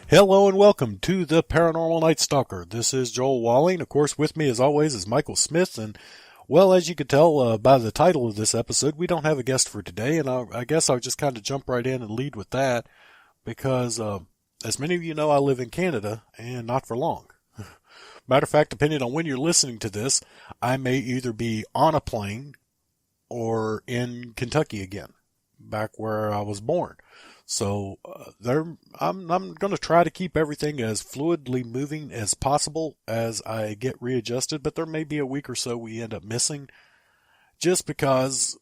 Hello and welcome to the Paranormal NightStalker. This is Joel Walling. Of course, with me as always is Michael Smith. And, well, as you could tell by the title of this episode, we don't have a guest for today. And I guess I'll just kind of jump right in and lead with that because, as many of you know, I live in Canada and not for long. Matter of fact, depending on when you're listening to this, I may either be on a plane or in Kentucky again, back where I was born. So I'm going to try to keep everything as fluidly moving as possible as I get readjusted, but there may be a week or so we end up missing just because,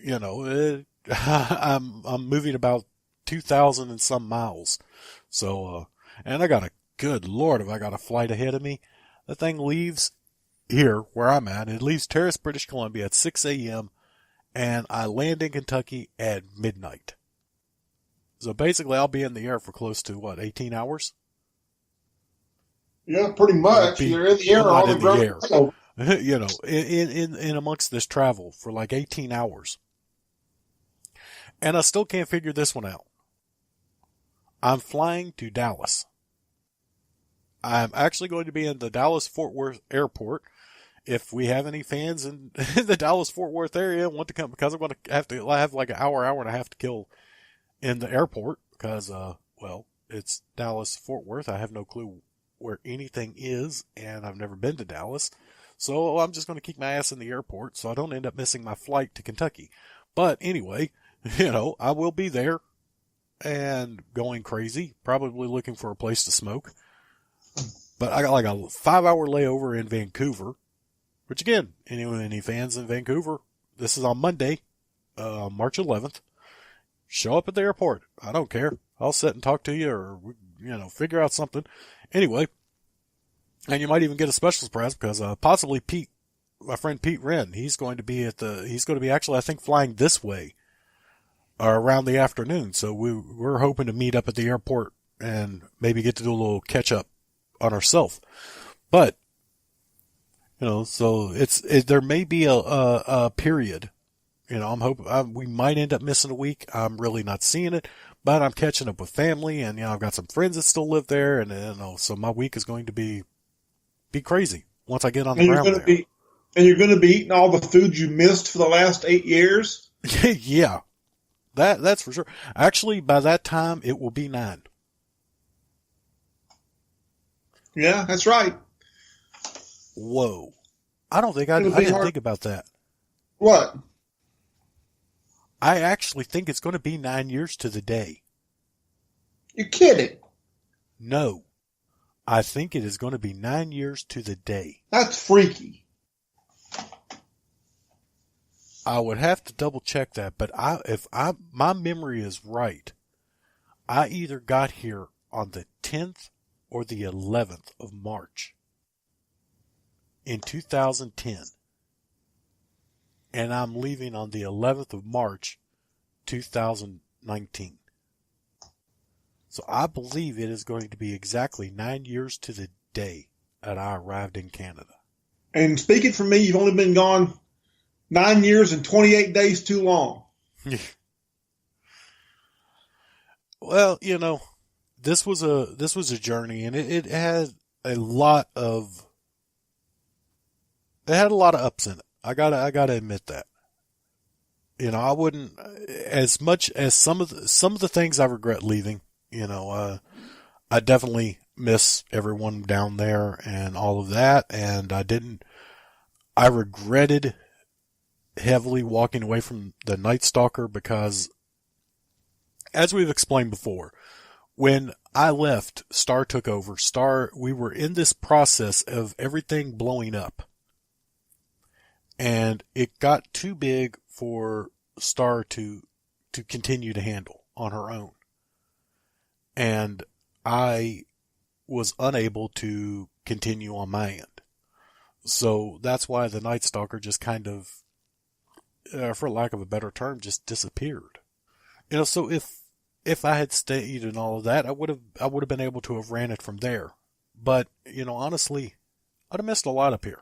I'm moving about 2,000 and some miles. So, and good Lord, have I got a flight ahead of me. The thing leaves here where I'm at. It leaves Terrace, British Columbia at 6 a.m. and I land in Kentucky at midnight. So basically, I'll be in the air for close to, 18 hours? Yeah, pretty much. You're in the air not on in the ground. In amongst this travel for like 18 hours. And I still can't figure this one out. I'm flying to Dallas. I'm actually going to be in the Dallas-Fort Worth airport. If we have any fans in the Dallas-Fort Worth area want to come, because I'm going to have like an hour and a half to kill in the airport because, it's Dallas-Fort Worth. I have no clue where anything is, and I've never been to Dallas. So I'm just going to keep my ass in the airport so I don't end up missing my flight to Kentucky. But anyway, I will be there and going crazy, probably looking for a place to smoke. But I got like a 5-hour layover in Vancouver, which again, any fans in Vancouver, this is on Monday, March 11th. Show up at the airport. I don't care. I'll sit and talk to you or, figure out something. Anyway, and you might even get a special surprise because possibly Pete, my friend Pete Wren, he's going to be actually, I think, flying this way around the afternoon. So we're hoping to meet up at the airport and maybe get to do a little catch up on ourselves. But, so there may be a period. I'm hoping we might end up missing a week. I'm really not seeing it, but I'm catching up with family, and I've got some friends that still live there, and so my week is going to be crazy once I get on the ground there. And you're going to be eating all the food you missed for the last 8 years. Yeah, that's for sure. Actually, by that time, it will be 9. Yeah, that's right. Whoa, I don't think I didn't think about that. What? I actually think it's going to be 9 years to the day. You're kidding. No. I think it is going to be 9 years to the day. That's freaky. I would have to double check that, but if my memory is right, I either got here on the 10th or the 11th of March in 2010. And I'm leaving on the 11th of March, 2019. So I believe it is going to be exactly 9 years to the day that I arrived in Canada. And speaking for me, you've only been gone 9 years and 28 days too long. Well, this was a journey, and it had a lot of ups in it. I gotta admit that. I wouldn't, as much as some of the things I regret leaving, I definitely miss everyone down there and all of that. And I regretted heavily walking away from the NightStalker because, as we've explained before, when I left, Star took over. We were in this process of everything blowing up. And it got too big for Star to continue to handle on her own. And I was unable to continue on my end. So that's why the NightStalker just kind of, for lack of a better term, just disappeared. So if I had stayed and all of that, I would have been able to have ran it from there. But, honestly, I'd have missed a lot up here.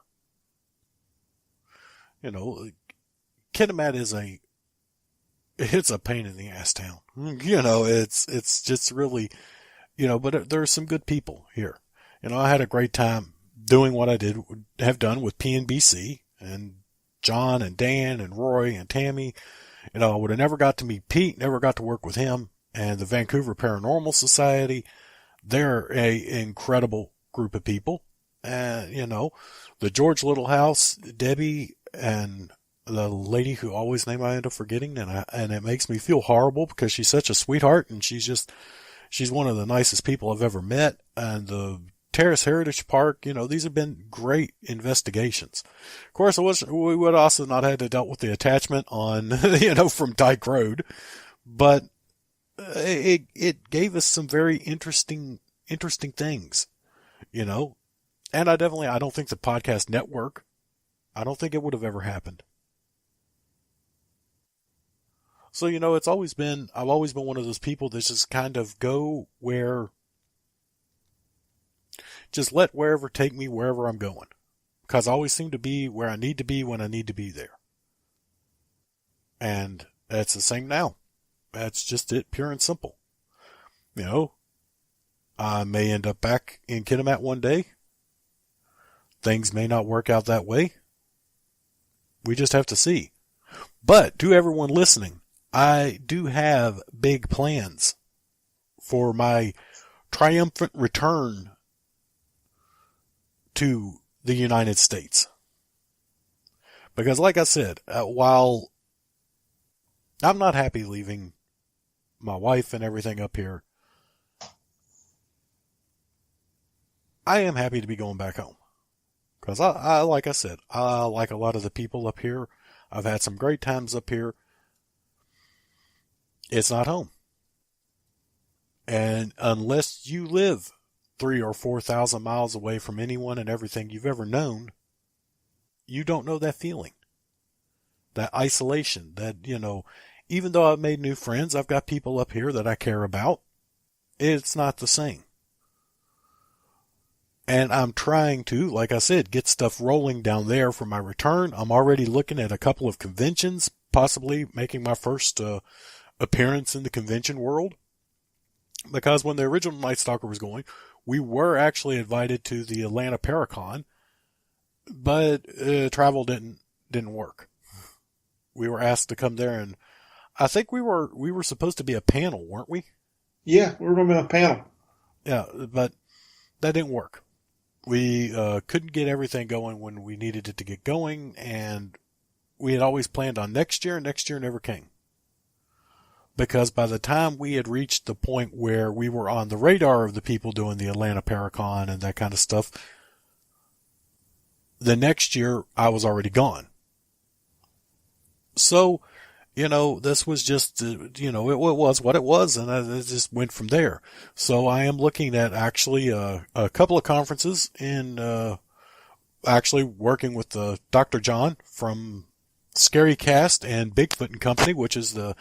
Kitimat it's a pain in the ass town. It's just really, but there's some good people here. I had a great time doing what I have done with PNBC and John and Dan and Roy and Tammy. I would have never got to meet Pete, never got to work with him, and the Vancouver Paranormal Society. They're a incredible group of people. And, the George Littlehouse, Debbie, and the lady who always name I end up forgetting, and it makes me feel horrible because she's such a sweetheart, and she's one of the nicest people I've ever met. And the Terrace Heritage Park, these have been great investigations. Of course, we would also not have to dealt with the attachment on, from Dyke Road, but it gave us some very interesting things, and I don't think the podcast network, I don't think it would have ever happened. So, I've always been one of those people that just kind of go where, just let wherever take me wherever I'm going. Because I always seem to be where I need to be when I need to be there. And that's the same now. That's just it, pure and simple. I may end up back in Kitimat one day. Things may not work out that way. We just have to see. But to everyone listening, I do have big plans for my triumphant return to the United States. Because like I said, while I'm not happy leaving my wife and everything up here, I am happy to be going back home. Because like I said, I like a lot of the people up here. I've had some great times up here. It's not home. And unless you live 3,000 or 4,000 miles away from anyone and everything you've ever known, you don't know that feeling. That isolation, that, even though I've made new friends, I've got people up here that I care about, it's not the same. And I'm trying to, like I said, get stuff rolling down there for my return. I'm already looking at a couple of conventions, possibly making my first appearance in the convention world. Because when the original NightStalker was going, we were actually invited to the Atlanta Paracon, but travel didn't work. We were asked to come there, and I think we were supposed to be a panel, weren't we? Yeah, we were going to be a panel. Yeah, but that didn't work. We couldn't get everything going when we needed it to get going, and we had always planned on next year, and next year never came. Because by the time we had reached the point where we were on the radar of the people doing the Atlanta Paracon and that kind of stuff, the next year I was already gone. So, this was just, it was what it was, and it just went from there. So I am looking at actually a couple of conferences in actually working with Dr. John from Scarycast and Bigfoot and Company, which is the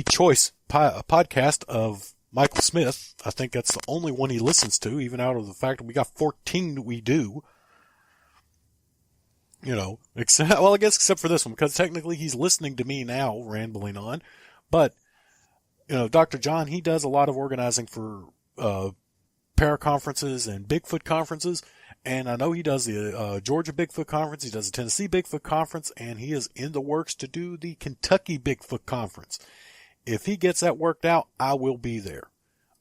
choice podcast of Michael Smith. I think that's the only one he listens to, even out of the fact that we got 14 that we do. Except for this one, because technically he's listening to me now, rambling on. But, Dr. John, he does a lot of organizing for paraconferences and Bigfoot conferences. And I know he does the Georgia Bigfoot Conference, he does the Tennessee Bigfoot Conference, and he is in the works to do the Kentucky Bigfoot Conference. If he gets that worked out, I will be there.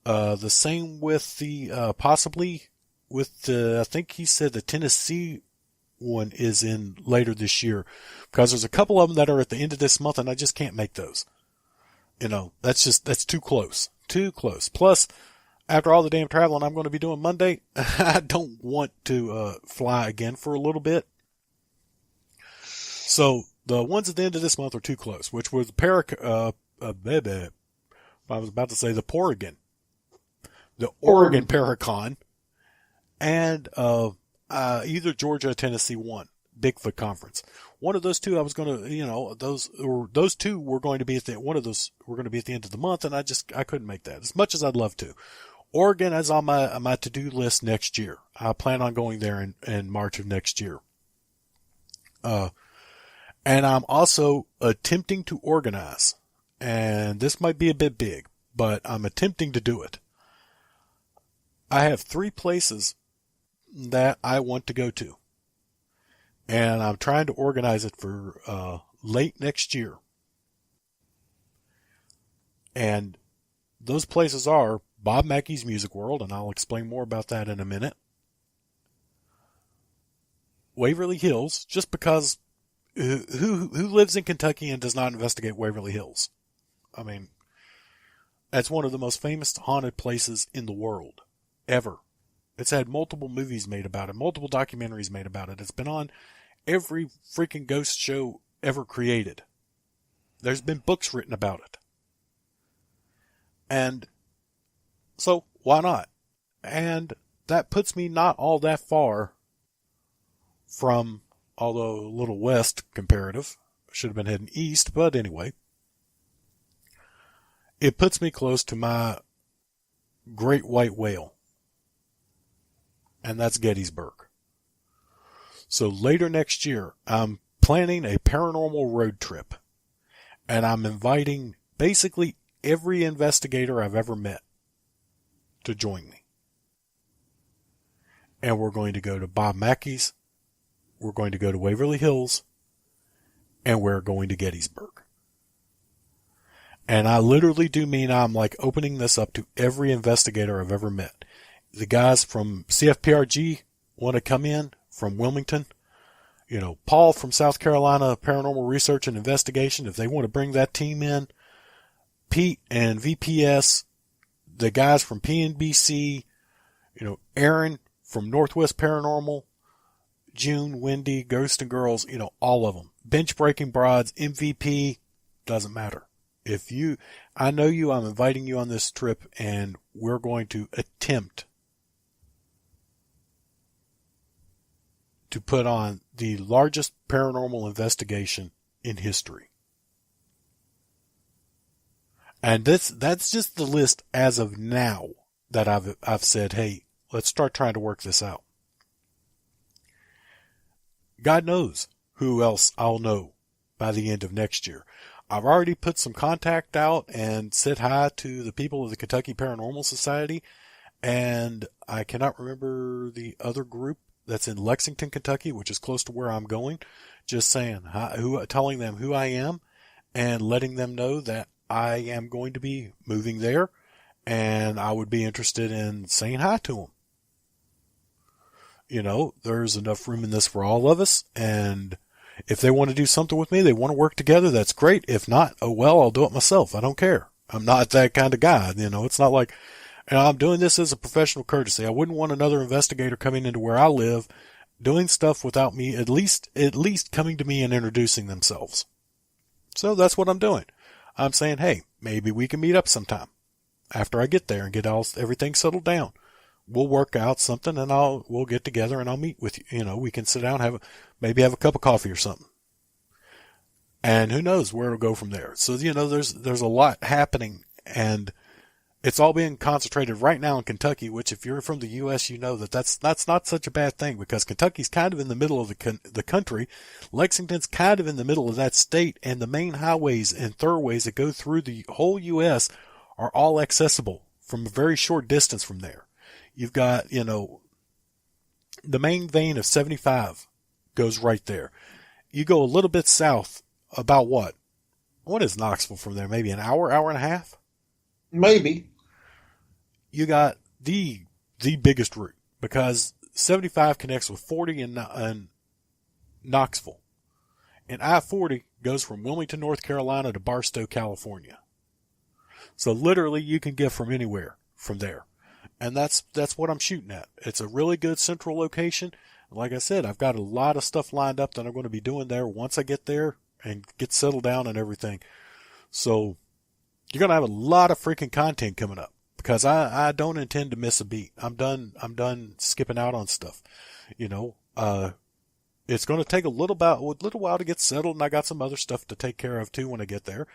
The same with the, possibly with the, I think he said the Tennessee one is in later this year, because there's a couple of them that are at the end of this month and I just can't make those. That's too close. Plus, after all the damn traveling I'm going to be doing Monday, I don't want to fly again for a little bit. So the ones at the end of this month are too close, which was I was about to say the Oregon Paracon, and either Georgia or Tennessee one Bigfoot Conference. One of those two I was going to, those two were going to be one of those were going to be at the end of the month, and I couldn't make that as much as I'd love to. Oregon is on my to-do list next year. I plan on going there in March of next year. And I'm also attempting to organize, and this might be a bit big, but I'm attempting to do it. I have 3 places that I want to go to. And I'm trying to organize it for late next year. And those places are Bob Mackey's Music World, and I'll explain more about that in a minute. Waverly Hills, just because who lives in Kentucky and does not investigate Waverly Hills? I mean, that's one of the most famous haunted places in the world, ever. It's had multiple movies made about it, multiple documentaries made about it. It's been on every freaking ghost show ever created. There's been books written about it. And so, why not? And that puts me not all that far from, although a little west comparative, should have been heading east, but anyway. It puts me close to my great white whale. And that's Gettysburg. So later next year, I'm planning a paranormal road trip. And I'm inviting basically every investigator I've ever met to join me. And we're going to go to Bob Mackey's, we're going to go to Waverly Hills, and we're going to Gettysburg. And I literally do mean I'm like opening this up to every investigator I've ever met. The guys from CFPRG want to come in from Wilmington. You know, Paul from South Carolina Paranormal Research and Investigation, if they want to bring that team in. Pete and VPS, the guys from PNBC, you know, Aaron from Northwest Paranormal, June, Wendy, Ghost and Girls, you know, all of them. Bench Breaking Broads, MVP, doesn't matter. I know you, I'm inviting you on this trip, and we're going to attempt to put on the largest paranormal investigation in history. And that's just the list as of now that I've said, hey, let's start trying to work this out. God knows who else I'll know by the end of next year. I've already put some contact out and said hi to the people of the Kentucky Paranormal Society, and I cannot remember the other group that's in Lexington, Kentucky, which is close to where I'm going. Just saying hi, telling them who I am and letting them know that I am going to be moving there, and I would be interested in saying hi to them. You know, there's enough room in this for all of us, and if they want to do something with me, they want to work together, that's great. If not, oh well, I'll do it myself. I don't care. I'm not that kind of guy. You know, it's not like, and I'm doing this as a professional courtesy. I wouldn't want another investigator coming into where I live, doing stuff without me, at least coming to me and introducing themselves. So that's what I'm doing. I'm saying, hey, maybe we can meet up sometime after I get there and get everything settled down. We'll work out something, and we'll get together and I'll meet with you. You know, we can sit down, maybe have a cup of coffee or something. And who knows where it'll go from there. So, you know, there's a lot happening, and it's all being concentrated right now in Kentucky, which if you're from the U.S., you know that's not such a bad thing, because Kentucky's kind of in the middle of the country. Lexington's kind of in the middle of that state, and the main highways and thoroughways that go through the whole U.S. are all accessible from a very short distance from there. You've got, you know, the main vein of 75 goes right there. You go a little bit south, about what? What is Knoxville from there? Maybe an hour and a half? Maybe. You got the biggest route, because 75 connects with 40 in Knoxville. And I-40 goes from Wilmington, North Carolina to Barstow, California. So literally you can get from anywhere from there. And that's what I'm shooting at. It's a really good central location. Like I said, I've got a lot of stuff lined up that I'm going to be doing there once I get there and get settled down and everything. So you're going to have a lot of freaking content coming up, because I don't intend to miss a beat. I'm done skipping out on stuff. You know, it's going to take a little while to get settled, and I got some other stuff to take care of too when I get there,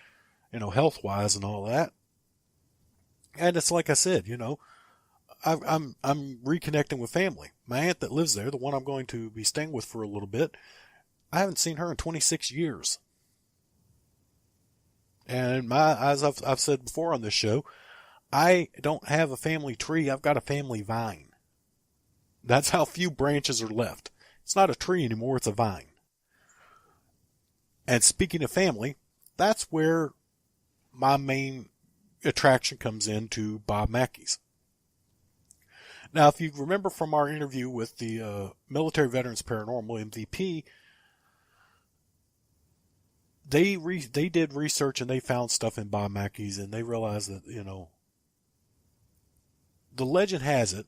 you know, health-wise and all that. And it's like I said, you know, I'm reconnecting with family. My aunt that lives there, the one I'm going to be staying with for a little bit, I haven't seen her in 26 years. And as I've said before on this show, I don't have a family tree. I've got a family vine. That's how few branches are left. It's not a tree anymore. It's a vine. And speaking of family, that's where my main attraction comes into Bob Mackey's. Now, if you remember from our interview with the Military Veterans Paranormal MVP, they did research and they found stuff in Bob Mackey's, and they realized that, the legend has it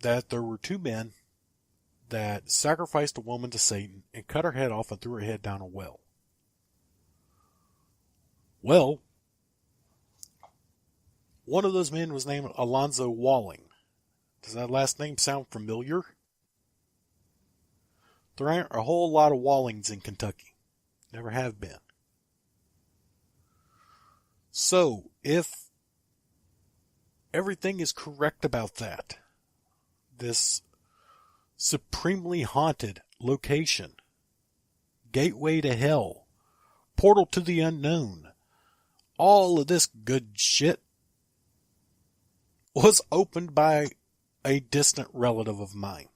that there were two men that sacrificed a woman to Satan and cut her head off and threw her head down a well. Well, one of those men was named Alonzo Walling. Does that last name sound familiar? There aren't a whole lot of Wallings in Kentucky. Never have been. So, if everything is correct about that, this supremely haunted location, gateway to hell, portal to the unknown, all of this good shit was opened by a distant relative of mine.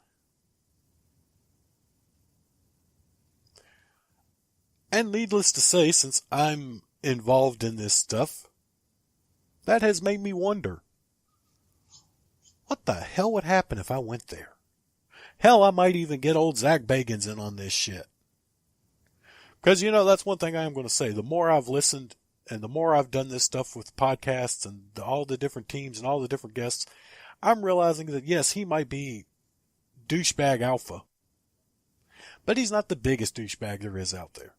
And needless to say, since I'm involved in this stuff, that has made me wonder, what the hell would happen if I went there? Hell, I might even get old Zach Bagans in on this shit. Because, that's one thing I am going to say. The more I've listened and the more I've done this stuff with podcasts and all the different teams and all the different guests, I'm realizing that, yes, he might be douchebag alpha, but he's not the biggest douchebag there is out there.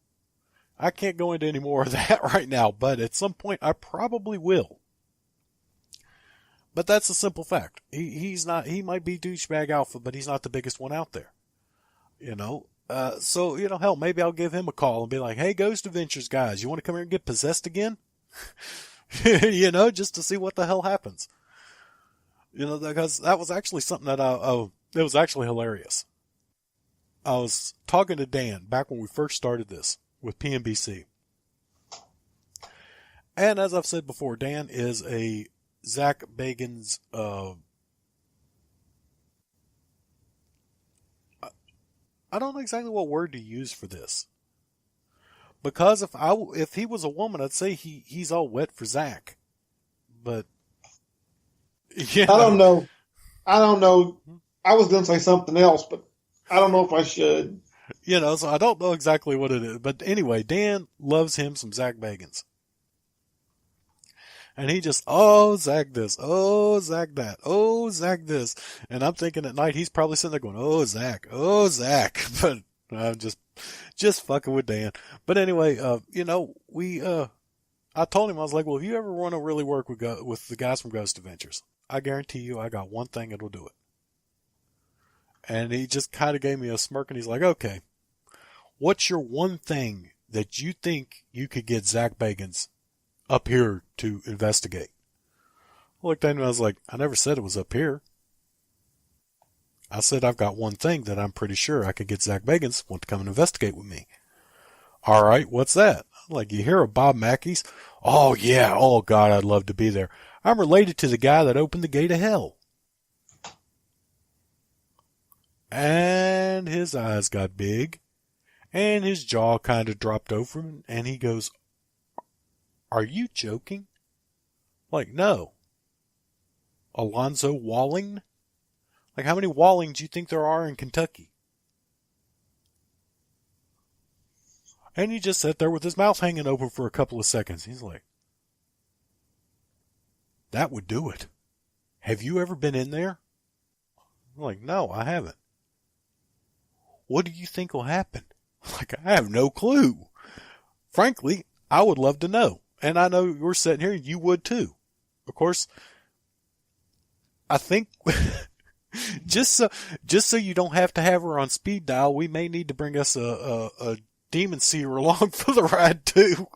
I can't go into any more of that right now, but at some point I probably will. But that's a simple fact. He might be douchebag alpha, but he's not the biggest one out there. So, hell, maybe I'll give him a call and be like, hey, Ghost Adventures guys, you want to come here and get possessed again? Just to see what the hell happens. Because that was actually something that it was actually hilarious. I was talking to Dan back when we first started this with PNBC. And as I've said before, Dan is a Zach Bagans, I don't know exactly what word to use for this. Because if he was a woman, I'd say he's all wet for Zach. But, I don't know. I was going to say something else, but I don't know if I should. So I don't know exactly what it is. But anyway, Dan loves him some Zach Bagans. And he just, oh, Zach this, oh, Zach that, oh, Zach this. And I'm thinking at night he's probably sitting there going, oh, Zach. But I'm just fucking with Dan. But anyway, I told him, I was like, well, if you ever want to really work with the guys from Ghost Adventures, I guarantee you I got one thing that'll do it. And he just kind of gave me a smirk and he's like, okay, what's your one thing that you think you could get Zach Bagans up here to investigate? I looked at him and I was like, I never said it was up here. I said I've got one thing that I'm pretty sure I could get Zach Bagans want to come and investigate with me. All right, what's that? I'm like, you hear of Bob Mackey's? Oh yeah, oh God, I'd love to be there. I'm related to the guy that opened the gate of hell. And his eyes got big, and his jaw kind of dropped over him, and he goes, are you joking? Like, no. Alonzo Walling? Like, how many Wallings do you think there are in Kentucky? And he just sat there with his mouth hanging open for a couple of seconds. He's like, that would do it. Have you ever been in there? I'm like, no, I haven't. What do you think will happen? Like, I have no clue. Frankly, I would love to know. And I know you're sitting here, you would too. Of course, I think just so you don't have to have her on speed dial, we may need to bring us a demon seer along for the ride too.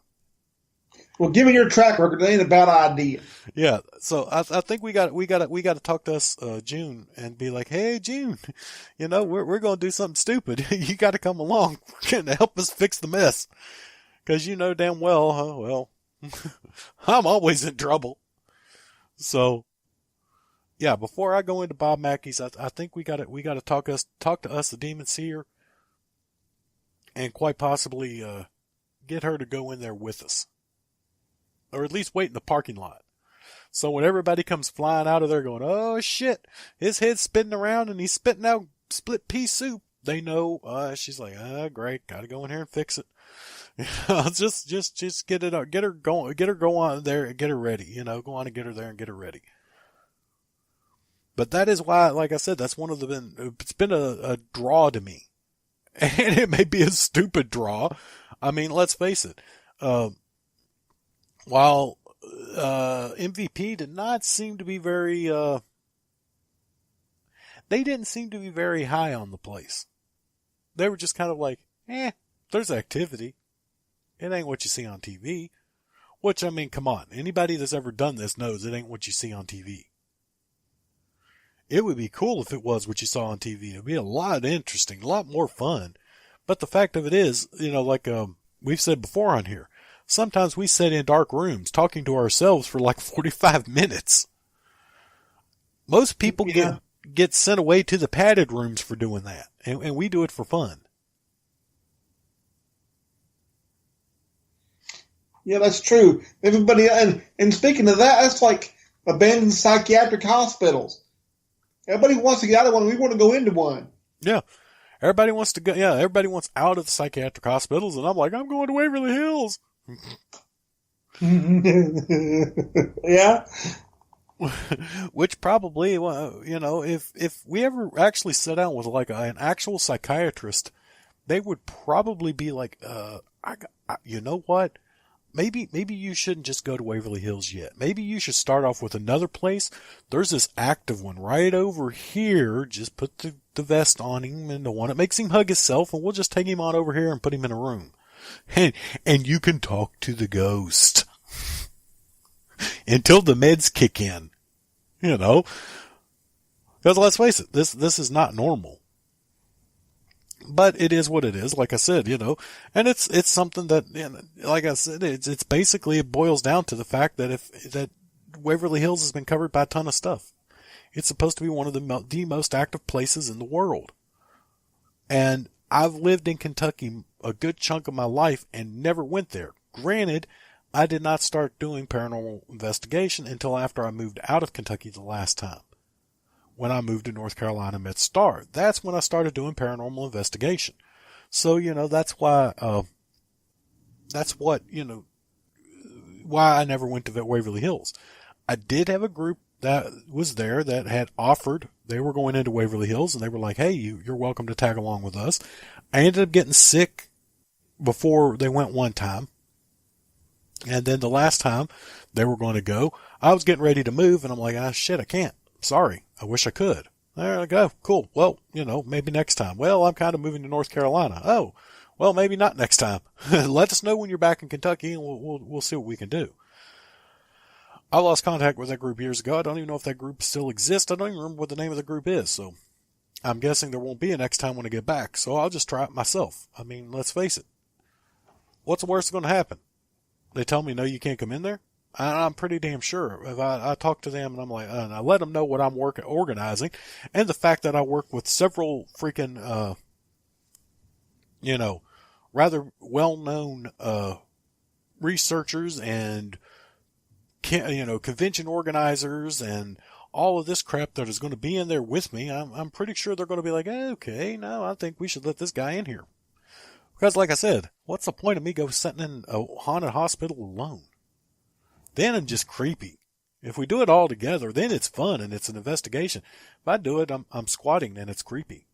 Well, given your track record, it ain't a bad idea. Yeah, so I think we got to talk to us June and be like, hey June, we're gonna do something stupid. You got to come along and help us fix the mess, because you know damn well, I'm always in trouble. So, yeah, before I go into Bob Mackey's, I think we got to talk to us, the demon seer, and quite possibly get her to go in there with us, or at least wait in the parking lot. So when everybody comes flying out of there, going, "Oh shit, his head's spinning around and he's spitting out split pea soup," they know. She's like, great, got to go in here and fix it. Just get it, get her go on there, and get her ready. Go on and get her there and get her ready. But that is why, like I said, that's one of it's been a draw to me. And it may be a stupid draw. I mean, let's face it. While MVP did not seem to be very, they didn't seem to be very high on the place. They were just kind of like, there's activity. It ain't what you see on TV. Which, I mean, come on. Anybody that's ever done this knows it ain't what you see on TV. It would be cool if it was what you saw on TV. It would be a lot interesting, a lot more fun. But the fact of it is, like we've said before on here, sometimes we sit in dark rooms talking to ourselves for like 45 minutes. Most people get sent away to the padded rooms for doing that. And we do it for fun. Yeah, that's true. Everybody, and speaking of that, that's like abandoned psychiatric hospitals. Everybody wants to get out of one. We want to go into one. Yeah. Everybody wants to go. Yeah, everybody wants out of the psychiatric hospitals. And I'm like, I'm going to Waverly Hills. Yeah. Which probably, if we ever actually sit down with like an actual psychiatrist, they would probably be like, you know what? Maybe you shouldn't just go to Waverly Hills yet. Maybe you should start off with another place. There's this active one right over here. Just put the vest on him and the one that makes him hug himself, and we'll just take him on over here and put him in a room. And you can talk to the ghost until the meds kick in. Because let's face it, this is not normal. But it is what it is, like I said, and it's something that, like I said, it's basically, it boils down to the fact that that Waverly Hills has been covered by a ton of stuff. It's supposed to be one of the most active places in the world. And I've lived in Kentucky a good chunk of my life and never went there. Granted, I did not start doing paranormal investigation until after I moved out of Kentucky the last time. When I moved to North Carolina and met Star. That's when I started doing paranormal investigation. So, that's why, why I never went to Waverly Hills. I did have a group that was there that had offered, they were going into Waverly Hills and they were like, hey, you're welcome to tag along with us. I ended up getting sick before they went one time. And then the last time they were going to go, I was getting ready to move and I'm like, shit, I can't. Sorry. I wish I could. There I go. Cool. Well, maybe next time. Well, I'm kind of moving to North Carolina. Oh, well, maybe not next time. Let us know when you're back in Kentucky and we'll see what we can do. I lost contact with that group years ago. I don't even know if that group still exists. I don't even remember what the name of the group is. So I'm guessing there won't be a next time when I get back. So I'll just try it myself. I mean, let's face it. What's the worst that's going to happen? They tell me, no, you can't come in there? I'm pretty damn sure. If I talk to them and I'm like, and I let them know what I'm organizing, and the fact that I work with several freaking, rather well-known researchers and convention organizers and all of this crap that is going to be in there with me. I'm pretty sure they're going to be like, okay, no, I think we should let this guy in here, because like I said, what's the point of me sitting in a haunted hospital alone? Then I'm just creepy. If we do it all together, then it's fun and it's an investigation. If I do it, I'm squatting, then it's creepy.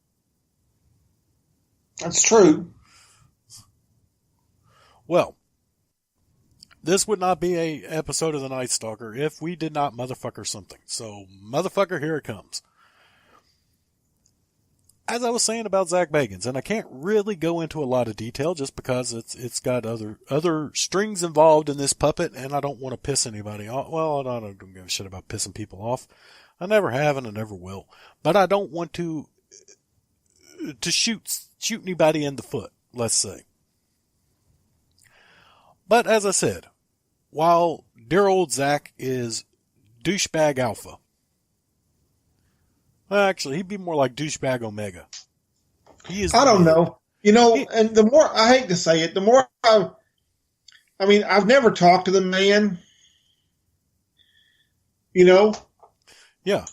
That's true. Well, this would not be a episode of the NightStalker if we did not motherfucker something. So, motherfucker, here it comes. As I was saying about Zach Bagans, and I can't really go into a lot of detail just because it's got other strings involved in this puppet, and I don't want to piss anybody off. Well, I don't give a shit about pissing people off. I never have, and I never will. But I don't want to shoot anybody in the foot, let's say. But as I said, while dear old Zach is douchebag alpha. Well, actually, he'd be more like douchebag omega. He is. I don't know. You know, He, and the more, I hate to say it, the more I mean, I've never talked to the man, you know, yeah.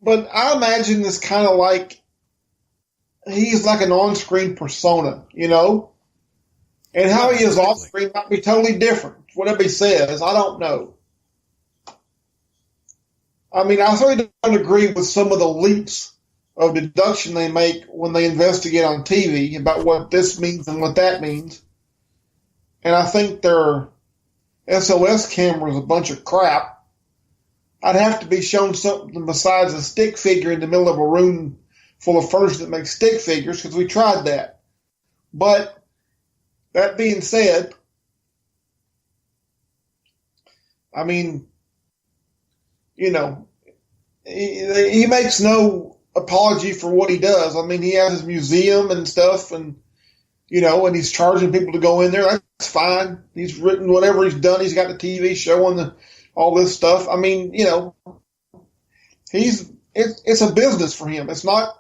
but I imagine it's kind of like he's like an on-screen persona, you know, and how he is off-screen might be totally different. Whatever he says, I don't know. I mean, I certainly don't agree with some of the leaps of deduction they make when they investigate on TV about what this means and what that means. And I think their SOS camera is a bunch of crap. I'd have to be shown something besides a stick figure in the middle of a room full of furniture that makes stick figures, because we tried that. But that being said, I mean, you know, he makes no apology for what he does. I mean, he has his museum and stuff, and you know, and he's charging people to go in there. That's fine. He's written whatever he's done. He's got the TV show and all this stuff. I mean, you know, it's a business for him. It's not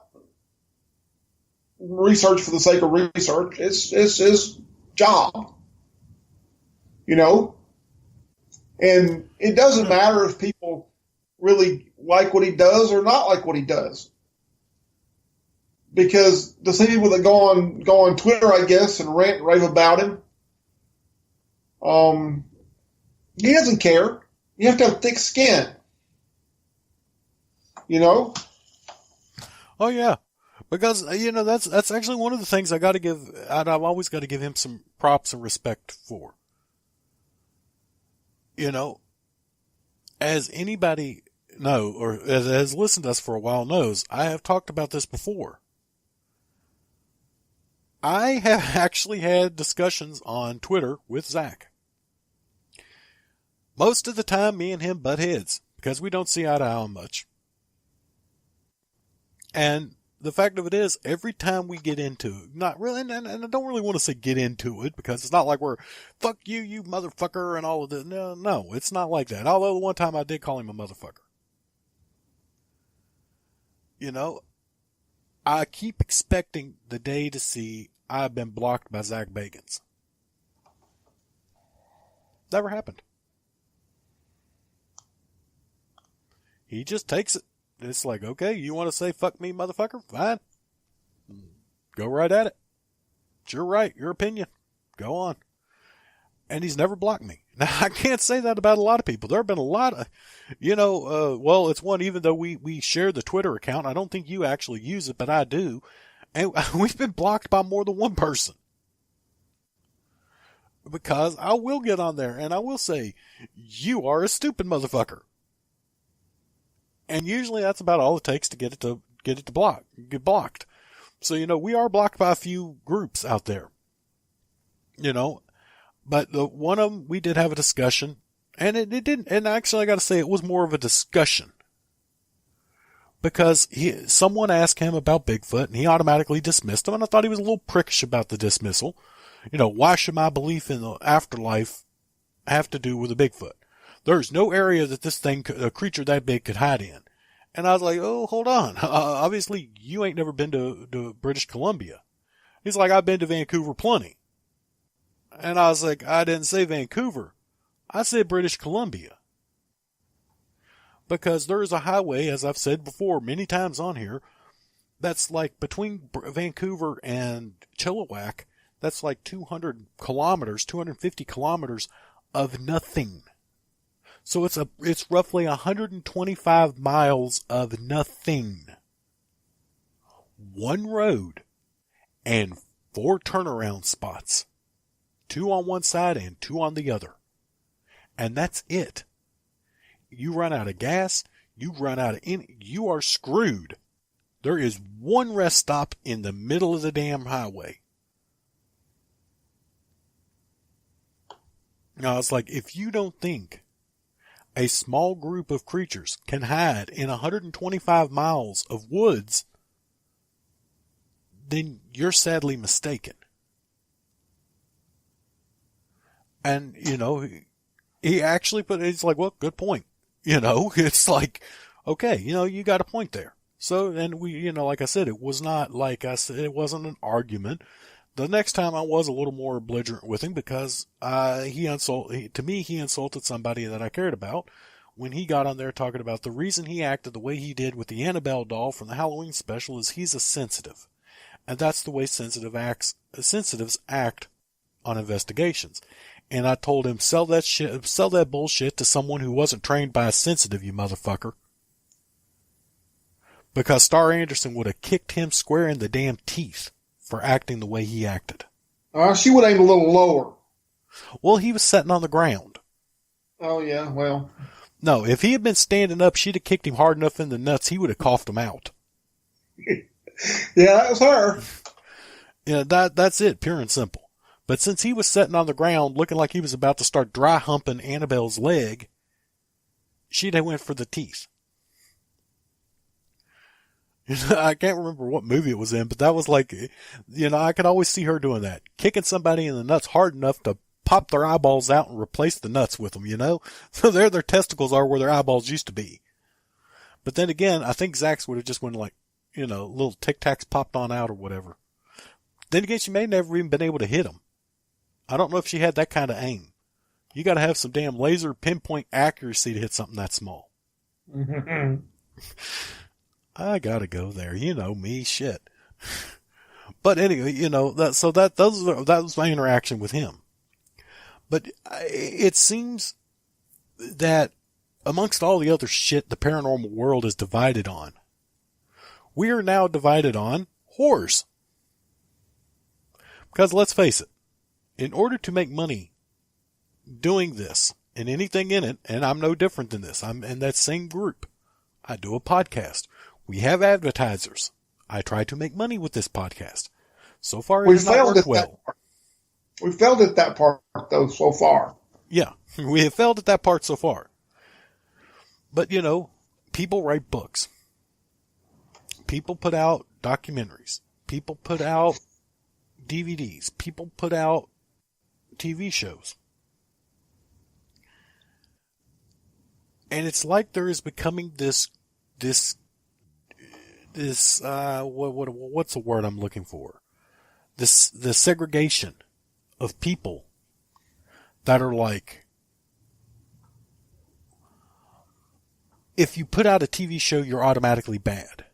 research for the sake of research. It's his job, you know. And it doesn't matter if people really like what he does or not like what he does. Because the same people that go on Twitter, I guess, and rant and rave about him, he doesn't care. You have to have thick skin, you know. Oh yeah, because you know that's actually one of the things I've always got to give him some props and respect for. You know, as anybody know or has listened to us for a while knows, I have talked about this before. I have actually had discussions on Twitter with Zach. Most of the time, me and him butt heads because we don't see eye to eye on much. And the fact of it is, every time we get into it, not really, and I don't really want to say get into it because it's not like we're, fuck you, you motherfucker, and all of this. No, it's not like that. Although the one time I did call him a motherfucker. You know, I keep expecting the day to see I've been blocked by Zach Bagans. Never happened. He just takes it. It's like, okay, you want to say fuck me, motherfucker? Fine. Go right at it. It's your right, your opinion. Go on. And he's never blocked me. Now, I can't say that about a lot of people. There have been a lot of, well, it's one, even though we share the Twitter account, I don't think you actually use it, but I do. And we've been blocked by more than one person. Because I will get on there and I will say, you are a stupid motherfucker. And usually that's about all it takes to get it to get blocked. So, we are blocked by a few groups out there. But the one of them, we did have a discussion, and it didn't, and actually I gotta say it was more of a discussion. Because someone asked him about Bigfoot, and he automatically dismissed him, and I thought he was a little prickish about the dismissal. Why should my belief in the afterlife have to do with a Bigfoot? There's no area that this thing, a creature that big, could hide in. And I was like, oh, hold on. Obviously, you ain't never been to British Columbia. He's like, I've been to Vancouver plenty. And I was like, I didn't say Vancouver. I said British Columbia. Because there is a highway, as I've said before many times on here, that's like between Vancouver and Chilliwack, that's like 200 kilometers, 250 kilometers of nothing. So it's roughly 125 miles of nothing. One road and 4 turnaround spots. 2 on one side and 2 on the other. And that's it. You run out of gas, you run out of you are screwed. There is one rest stop in the middle of the damn highway. Now it's like, if you don't think a small group of creatures can hide in 125 miles of woods, then you're sadly mistaken. And, he actually he's like, well, good point. It's like, okay, you got a point there. So, and we, like I said, it was not like I said, it wasn't an argument. The next time I was a little more belligerent with him because he insulted somebody that I cared about when he got on there talking about the reason he acted the way he did with the Annabelle doll from the Halloween special is he's a sensitive. And that's the way sensitives act on investigations. And I told him, sell that bullshit to someone who wasn't trained by a sensitive, you motherfucker. Because Star Anderson would have kicked him square in the damn teeth for acting the way he acted. She would aim a little lower. Well, he was sitting on the ground. Oh, yeah, well. No, if he had been standing up, she'd have kicked him hard enough in the nuts, he would have coughed him out. Yeah, that was her. That's it, pure and simple. But since he was sitting on the ground looking like he was about to start dry humping Annabelle's leg, she'd have went for the teeth. I can't remember what movie it was in, but that was like, I could always see her doing that. Kicking somebody in the nuts hard enough to pop their eyeballs out and replace the nuts with them, So there their testicles are where their eyeballs used to be. But then again, I think Zach's would have just went like, little tic tacs popped on out or whatever. Then again, she may never even been able to hit him. I don't know if she had that kind of aim. You got to have some damn laser pinpoint accuracy to hit something that small. I got to go there. Me, shit. But anyway, that was my interaction with him. But it seems that amongst all the other shit the paranormal world is divided on, we are now divided on whores. Because let's face it, in order to make money doing this and anything in it, and I'm no different than this, I'm in that same group. I do a podcast. We have advertisers. I try to make money with this podcast. So far, it has not worked well. We failed at that part, though, so far. Yeah, we have failed at that part so far. But, people write books. People put out documentaries. People put out DVDs. People put out TV shows. And it's like there is becoming this what's the word I'm looking for? The segregation of people that are like, if you put out a TV show, you're automatically bad.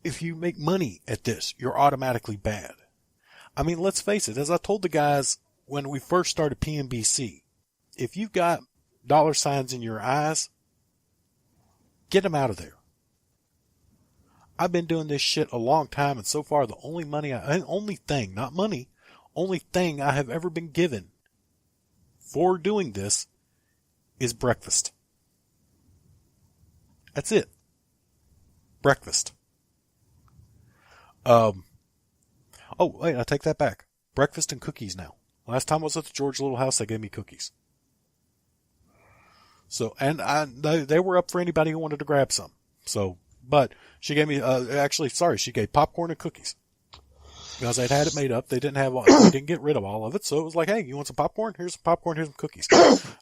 If you make money at this, you're automatically bad. I mean, let's face it, as I told the guys when we first started PNBC, if you've got dollar signs in your eyes, get them out of there. I've been doing this shit a long time, and so far the only thing I have ever been given for doing this is breakfast. That's it. Breakfast. Oh, wait, I take that back. Breakfast and cookies now. Last time I was at the George Little House, they gave me cookies. So, and they were up for anybody who wanted to grab some. So, but she gave me, she gave popcorn and cookies. Because I'd had it made up. They didn't get rid of all of it. So it was like, hey, you want some popcorn? Here's some popcorn, here's some cookies.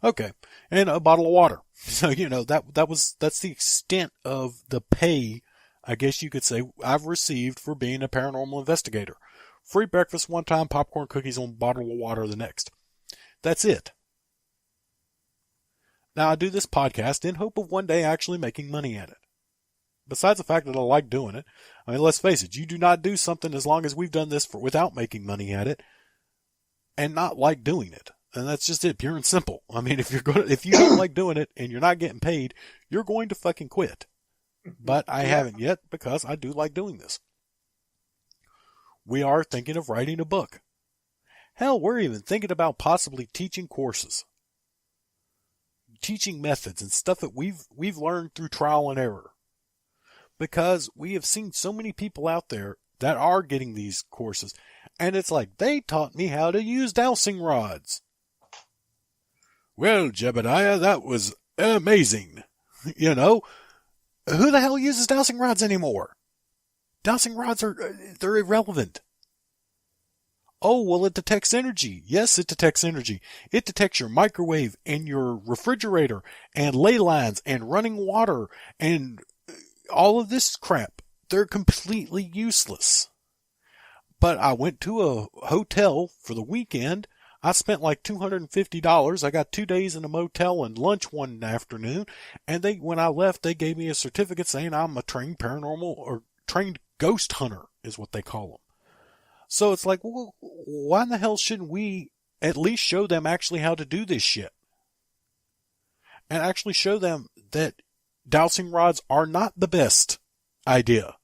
Okay. And a bottle of water. So, that's the extent of the pay, I guess you could say, I've received for being a paranormal investigator. Free breakfast one time, popcorn, cookies, and a bottle of water the next. That's it. Now, I do this podcast in hope of one day actually making money at it. Besides the fact that I like doing it, I mean, let's face it, you do not do something as long as we've done this without making money at it and not like doing it. And that's just it, pure and simple. I mean, if you don't like doing it and you're not getting paid, you're going to fucking quit. But I haven't yet because I do like doing this. We are thinking of writing a book. Hell, we're even thinking about possibly teaching courses. Teaching methods and stuff that we've learned through trial and error. Because we have seen so many people out there that are getting these courses, and it's like, they taught me how to use dowsing rods. Well, Jebediah, that was amazing. Who the hell uses dowsing rods anymore? Dowsing rods they're irrelevant. Oh, well, it detects energy. Yes, it detects energy. It detects your microwave and your refrigerator and ley lines and running water and all of this crap. They're completely useless. But I went to a hotel for the weekend. I spent like $250. I got 2 days in a motel and lunch one afternoon. And when I left, they gave me a certificate saying I'm a trained paranormal or trained ghost hunter is what they call them. So it's like, well, why in the hell shouldn't we at least show them actually how to do this shit? And actually show them that dowsing rods are not the best idea.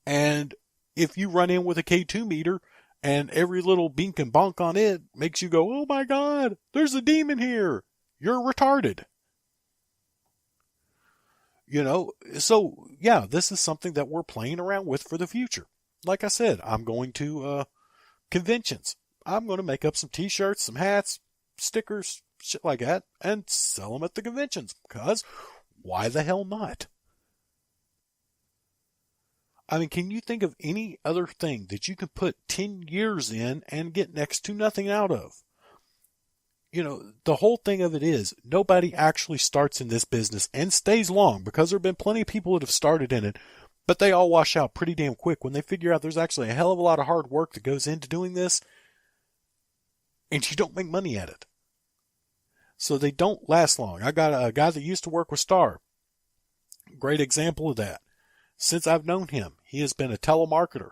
And if you run in with a K2 meter and every little bink and bonk on it makes you go, oh my God, there's a demon here. You're retarded. So yeah, this is something that we're playing around with for the future. Like I said, I'm going to conventions. I'm going to make up some t-shirts, some hats, stickers, shit like that, and sell them at the conventions. Because why the hell not? I mean, can you think of any other thing that you can put 10 years in and get next to nothing out of? The whole thing of it is nobody actually starts in this business and stays long, because there have been plenty of people that have started in it, but they all wash out pretty damn quick when they figure out there's actually a hell of a lot of hard work that goes into doing this, and you don't make money at it. So they don't last long. I got a guy that used to work with Star. Great example of that. Since I've known him, he has been a telemarketer,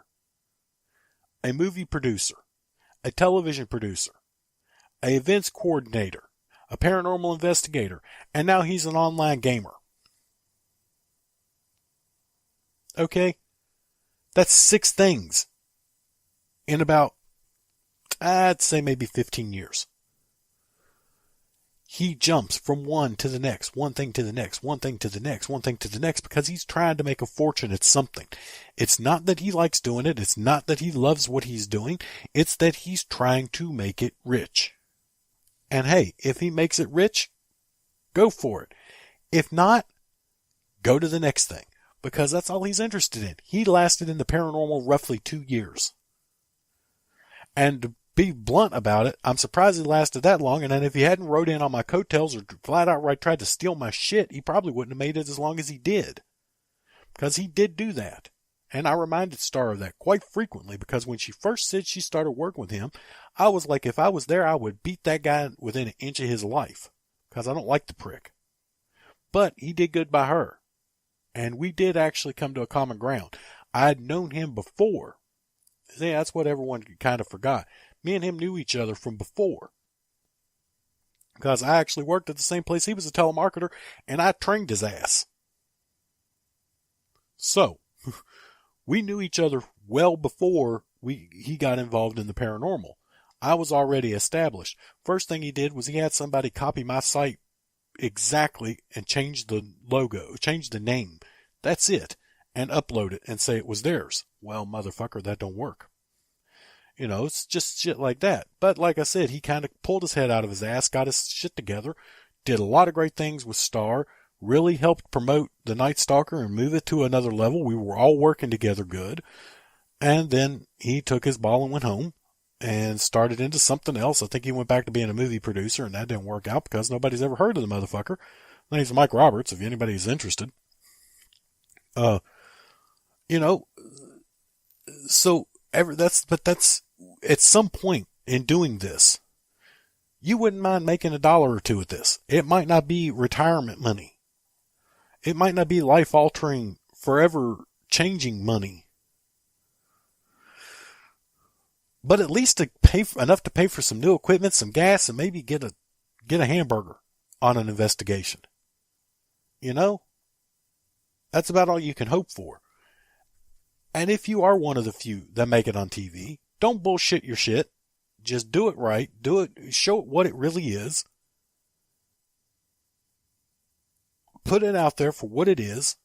a movie producer, a television producer, an events coordinator, a paranormal investigator, and now he's an online gamer. Okay? That's 6 things in about, I'd say maybe 15 years. He jumps from one to the next, one thing to the next, one thing to the next, one thing to the next, because he's trying to make a fortune at something. It's not that he likes doing it. It's not that he loves what he's doing. It's that he's trying to make it rich. And hey, if he makes it rich, go for it. If not, go to the next thing, because that's all he's interested in. He lasted in the paranormal roughly 2 years. And to be blunt about it, I'm surprised he lasted that long, and then if he hadn't rode in on my coattails or flat outright tried to steal my shit, he probably wouldn't have made it as long as he did. Because he did do that. And I reminded Star of that quite frequently, because when she first said she started working with him, I was like, if I was there, I would beat that guy within an inch of his life, because I don't like the prick. But he did good by her. And we did actually come to a common ground. I had known him before. See, that's what everyone kind of forgot. Me and him knew each other from before. Because I actually worked at the same place. He was a telemarketer, and I trained his ass. So, we knew each other well before he got involved in the paranormal. I was already established. First thing he did was he had somebody copy my site exactly and change the logo, change the name. That's it. And upload it and say it was theirs. Well, motherfucker, that don't work. It's just shit like that. But like I said, he kind of pulled his head out of his ass, got his shit together, did a lot of great things with Star, really helped promote the NightStalker and move it to another level. We were all working together good. And then he took his ball and went home and started into something else. I think he went back to being a movie producer, and that didn't work out because nobody's ever heard of the motherfucker. His name's Mike Roberts, if anybody's interested. So that's at some point in doing this, you wouldn't mind making $1 or 2 at this. It might not be retirement money. It might not be life altering, forever changing money. But at least to pay enough to pay for some new equipment, some gas, and maybe get a hamburger on an investigation. That's about all you can hope for. And if you are one of the few that make it on TV, don't bullshit your shit. Just do it right. Do it. Show it what it really is. Put it out there for what it is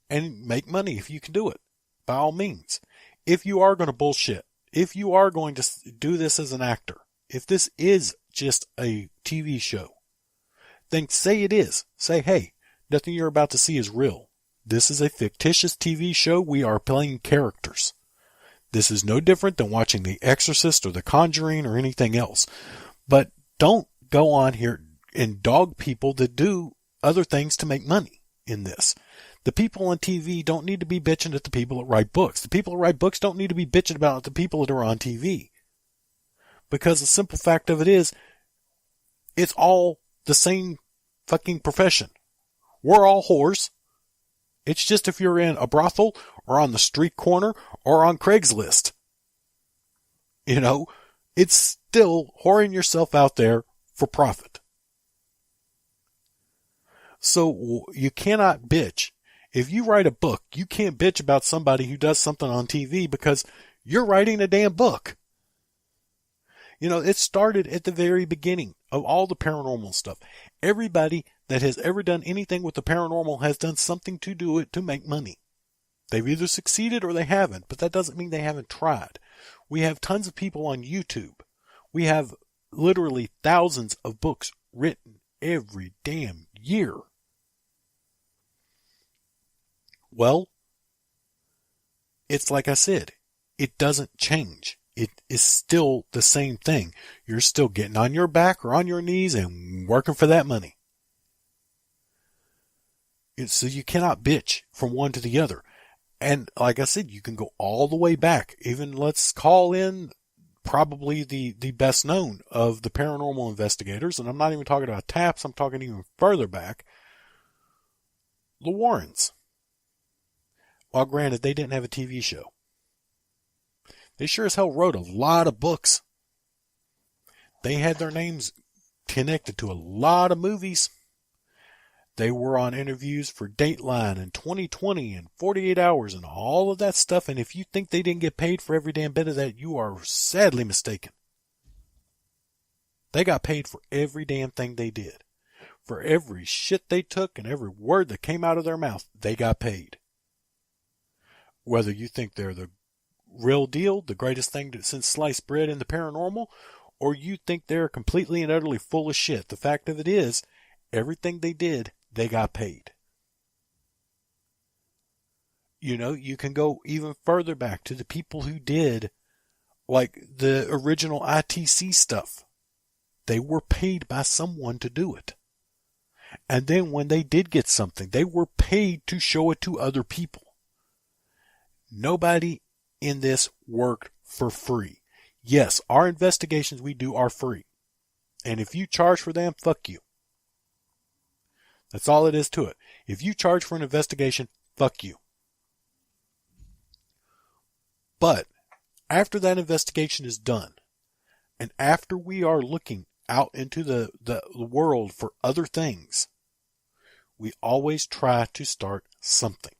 and make money if you can do it. By all means. If you are going to bullshit, if you are going to do this as an actor, if this is just a TV show, then say it is. Say, hey, nothing you're about to see is real. This is a fictitious TV show. We are playing characters. This is no different than watching The Exorcist or The Conjuring or anything else. But don't go on here and dog people that do other things to make money in this. The people on TV don't need to be bitching at the people that write books. The people that write books don't need to be bitching about the people that are on TV. Because the simple fact of it is, it's all the same fucking profession. We're all whores. It's just if you're in a brothel or on the street corner or on Craigslist. You know, it's still whoring yourself out there for profit. So you cannot bitch. If you write a book, you can't bitch about somebody who does something on TV because you're writing a damn book. You know, it started at the very beginning of all the paranormal stuff. Everybody that has ever done anything with the paranormal has done something to do it to make money. They've either succeeded or they haven't, but that doesn't mean they haven't tried. We have tons of people on YouTube. We have literally thousands of books written every damn year. Well, it's like I said, it doesn't change. It is still the same thing. You're still getting on your back or on your knees and working for that money. So you cannot bitch from one to the other. And like I said, you can go all the way back. Even let's call in probably the best known of the paranormal investigators. And I'm not even talking about Taps. I'm talking even further back. The Warrens. Well, granted, they didn't have a TV show. They sure as hell wrote a lot of books. They had their names connected to a lot of movies. They were on interviews for Dateline and 2020 and 48 Hours and all of that stuff. And if you think they didn't get paid for every damn bit of that, you are sadly mistaken. They got paid for every damn thing they did. For every shit they took and every word that came out of their mouth, they got paid. Whether you think they're the real deal, the greatest thing since sliced bread in the paranormal, or you think they're completely and utterly full of shit, the fact of it is, everything they did, they got paid. You know, you can go even further back to the people who did, like, the original ITC stuff. They were paid by someone to do it. And then when they did get something, they were paid to show it to other people. Nobody in this worked for free. Yes, our investigations we do are free. And if you charge for them, fuck you. That's all it is to it. If you charge for an investigation, fuck you. But after that investigation is done, and after we are looking out into the world for other things, we always try to start something.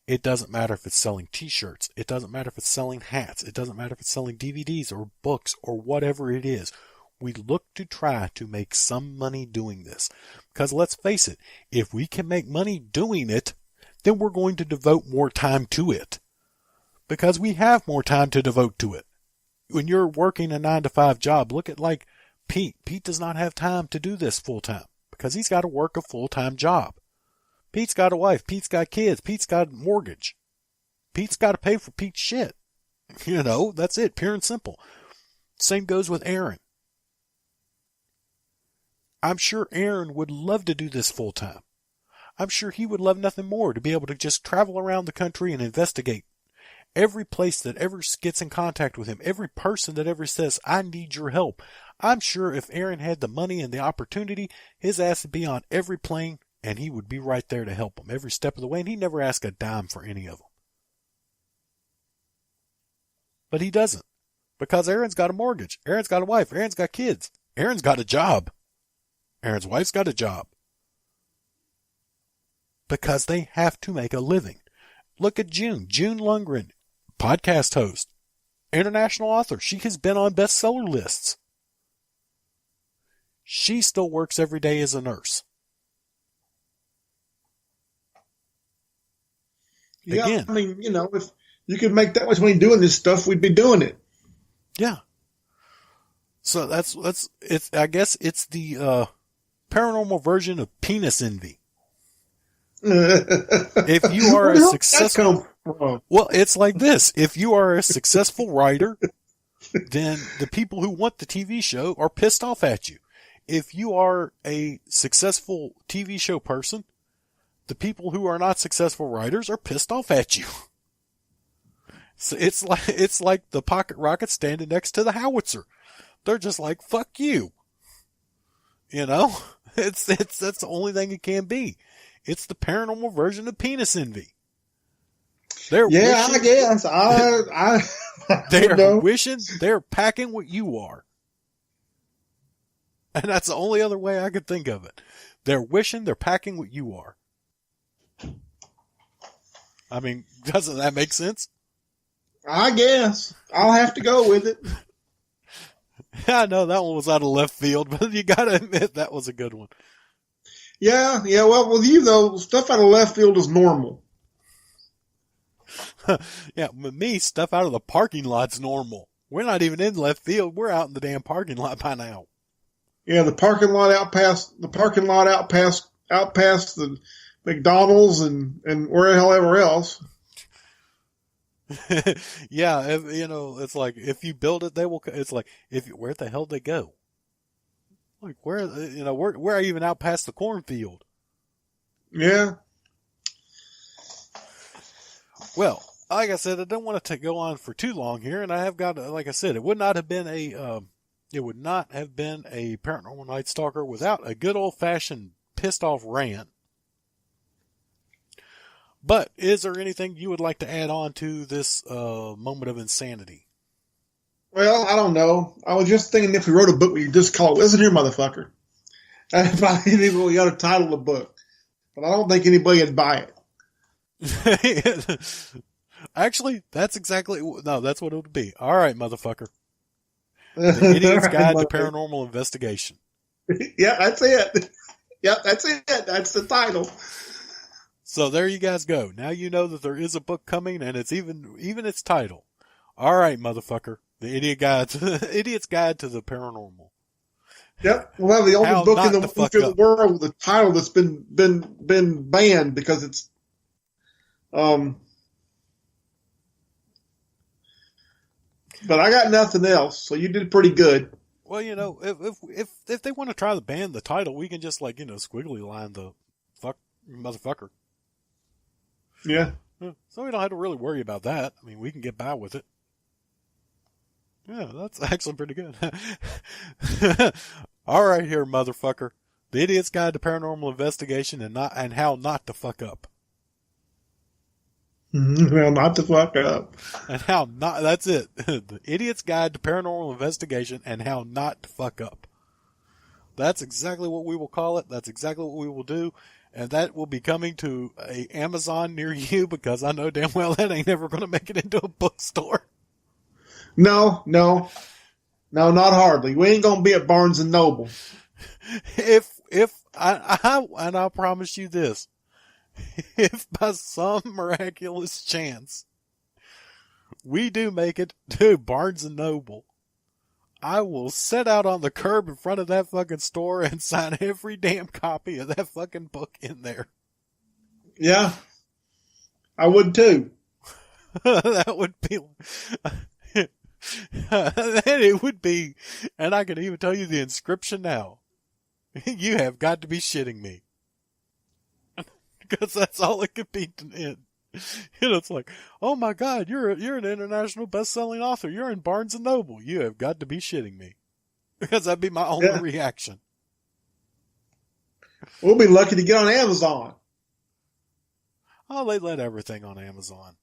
It doesn't matter if it's selling t-shirts. It doesn't matter if it's selling hats. It doesn't matter if it's selling DVDs or books or whatever it is. We look to try to make some money doing this. Because let's face it, if we can make money doing it, then we're going to devote more time to it. Because we have more time to devote to it. When you're working a 9-to-5 job, look at like Pete. Pete does not have time to do this full time because he's got to work a full-time job. Pete's got a wife. Pete's got kids. Pete's got a mortgage. Pete's got to pay for Pete's shit. You know, that's it. Pure and simple. Same goes with Aaron. I'm sure Aaron would love to do this full time. I'm sure he would love nothing more to be able to just travel around the country and investigate every place that ever gets in contact with him, every person that ever says, I need your help. I'm sure if Aaron had the money and the opportunity, his ass would be on every plane and he would be right there to help them every step of the way, and he never asked a dime for any of them. But he doesn't, because Aaron's got a mortgage. Aaron's got a wife. Aaron's got kids. Aaron's got a job. Aaron's wife's got a job. Because they have to make a living. Look at June. June Lundgren, podcast host, international author. She has been on bestseller lists. She still works every day as a nurse. Yeah, Again, I mean, you know, if you could make that much money doing this stuff, we'd be doing it. Yeah. So I guess it's the paranormal version of penis envy. If you are a successful, Well, it's like this. If you are a successful writer, then the people who want the TV show are pissed off at you. If you are a successful TV show person, the people who are not successful writers are pissed off at you. So it's like the pocket rocket standing next to the howitzer. They're just like, fuck you. You know? That's the only thing it can be. It's the paranormal version of penis envy. I guess. They're wishing they're packing what you are. And that's the only other way I could think of it. They're wishing they're packing what you are. I mean, doesn't that make sense? I guess. I'll have to go with it. I know that one was out of left field, but you gotta admit that was a good one. Yeah. Well, with you though, stuff out of left field is normal. Yeah, with me, stuff out of the parking lot's normal. We're not even in left field. We're out in the damn parking lot by now. Yeah, the parking lot out past the McDonald's and wherever else. Yeah, it's like if you build it, they will. It's like where the hell they go? Like we're even out past the cornfield. Yeah. Well, like I said, I don't want to go on for too long here, and I have got, like I said, it would not have been a Paranormal Night Stalker without a good old fashioned pissed off rant. But is there anything you would like to add on to this moment of insanity? Well, I don't know. I was just thinking if we wrote a book, we just call it "Listen Here, Motherfucker." And probably we ought to title the book, but I don't think anybody would buy it. Actually, that's what it would be. All right, motherfucker. The Idiot's Guide to Paranormal Investigation. Yeah, that's it. Yeah, that's it. That's the title. So there you guys go. Now you know that there is a book coming, and it's even its title. All right, motherfucker. The Idiot's Guide to the Paranormal. Yep, we'll have the only book in the world with a title that's been banned because it's But I got nothing else, so you did pretty good. Well, if they want to try to ban the title, we can just squiggly line the fuck motherfucker. Yeah. So we don't have to really worry about that. I mean, we can get by with it. Yeah, that's actually pretty good. All right, here, motherfucker. The Idiot's Guide to Paranormal Investigation and how not to fuck up. Well, not to fuck up. And how not, that's it. The Idiot's Guide to Paranormal Investigation and how not to fuck up. That's exactly what we will call it. That's exactly what we will do. And that will be coming to a Amazon near you because I know damn well that ain't never going to make it into a bookstore. No, not hardly. We ain't going to be at Barnes and Noble. And I'll promise you this. If by some miraculous chance we do make it to Barnes and Noble, I will set out on the curb in front of that fucking store and sign every damn copy of that fucking book in there. Yeah, I would too. That would be, and it would be, and I can even tell you the inscription now. You have got to be shitting me. Because that's all it could be in. It's like, oh my God, you're an international best-selling author. You're in Barnes and Noble. You have got to be shitting me. Because that'd be my only reaction. We'll be lucky to get on Amazon. Oh, they let everything on Amazon.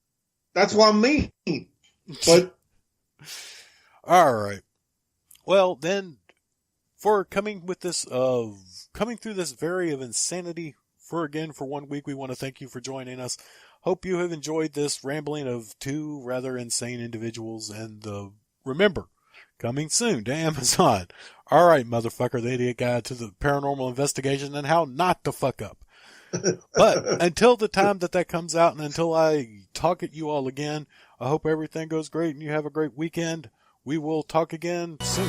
That's what I mean. But all right. Well, then, for coming through this very of insanity for 1 week, we want to thank you for joining us. Hope you have enjoyed this rambling of two rather insane individuals. And remember, coming soon to Amazon. All right, motherfucker, the Idiot Guide to the Paranormal Investigation and how not to fuck up. But until the time that comes out and until I talk at you all again, I hope everything goes great and you have a great weekend. We will talk again soon.